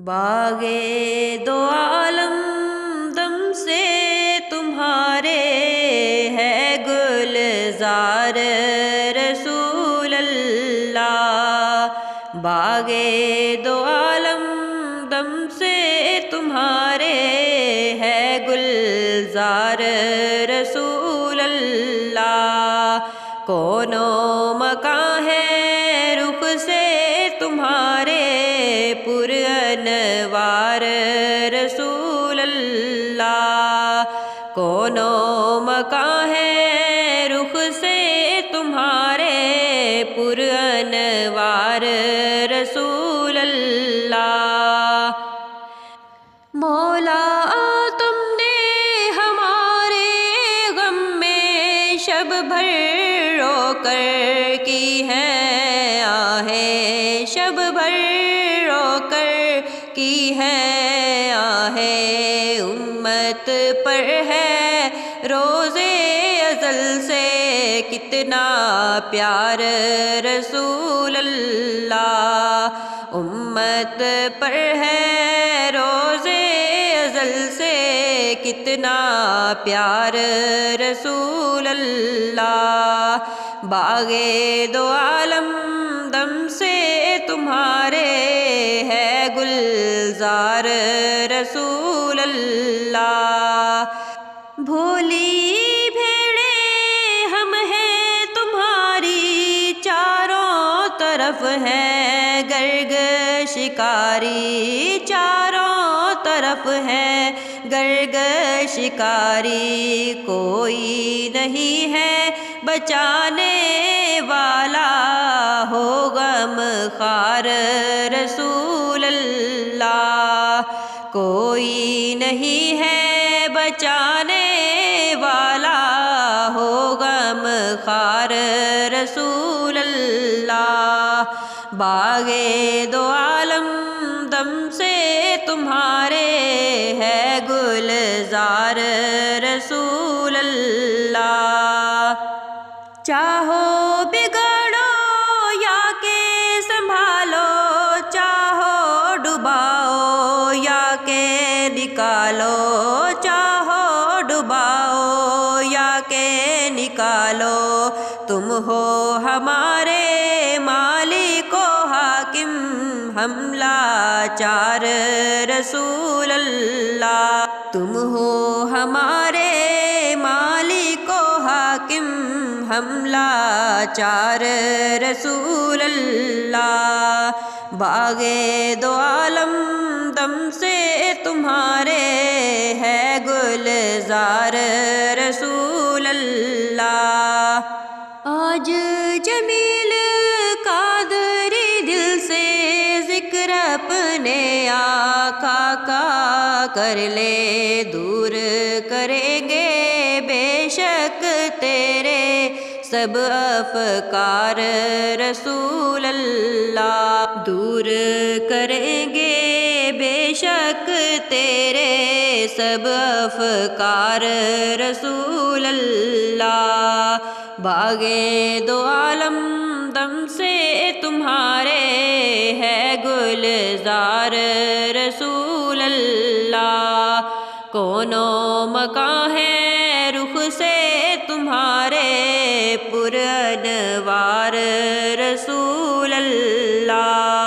باغے دو عالم دم سے تمہارے ہے گلزار رسول اللہ۔ باغے دو عالم دم سے تمہارے ہے گلزار رسول اللہ۔ کون و مکان ہے رخ سے تمہارے پر انوار رسول اللہ۔ کون و مکان ہے رخ سے تمہارے پر انوار رسول اللہ۔ مولا تم نے ہمارے غم میں شب بھر رو کر کی ہے آہیں، شب بھر رو کر کی ہے آہیں۔ امت پر ہے روزے ازل سے کتنا پیار رسول اللہ۔ امت پر ہے روزے ازل سے کتنا پیار رسول اللہ۔ باغے دو عالم دم سے تمہارے ہے گلزار رسول اللہ۔ بھولی بھیڑیں ہم ہیں تمہاری، چاروں طرف ہے گرگ شکاری، چاروں طرف ہے گرگ شکاری۔ کوئی نہیں ہے بچانے والا، ہو غم خوار رسول اللہ۔ کوئی نہیں ہے بچانے والا، ہو غم خوار رسول اللہ۔ باغے دو عالم دم سے تمہارے ہے گلزار رسول اللہ۔ چاہو بگاڑو یا کہ سنبھالو، چاہو ڈباؤ یا کہ نکالو، چاہو ڈباؤ یا کہ نکالو۔ تم ہو ہمارے مالک و حاکم، ہم لاچار رسول اللہ۔ تم ہو ہمارے مالک و حاکم، ہم لاچار رسول اللہ۔ باغے دو عالم دم سے تمہارے ہے گلزار رسول اللہ۔ آج جمیل قادری دل سے ذکر اپنے آقا کا کر لے، دور کریں گے بے شک تیرے سب افکار رسول اللہ۔ دور کریں گے بے شک تیرے سب افکار رسول اللہ۔ باغے دو عالم دم سے تمہارے ہے گلزار رسول اللہ۔ کون و مکان ہے رخ سے تمہارے پر انوار رسول اللہ۔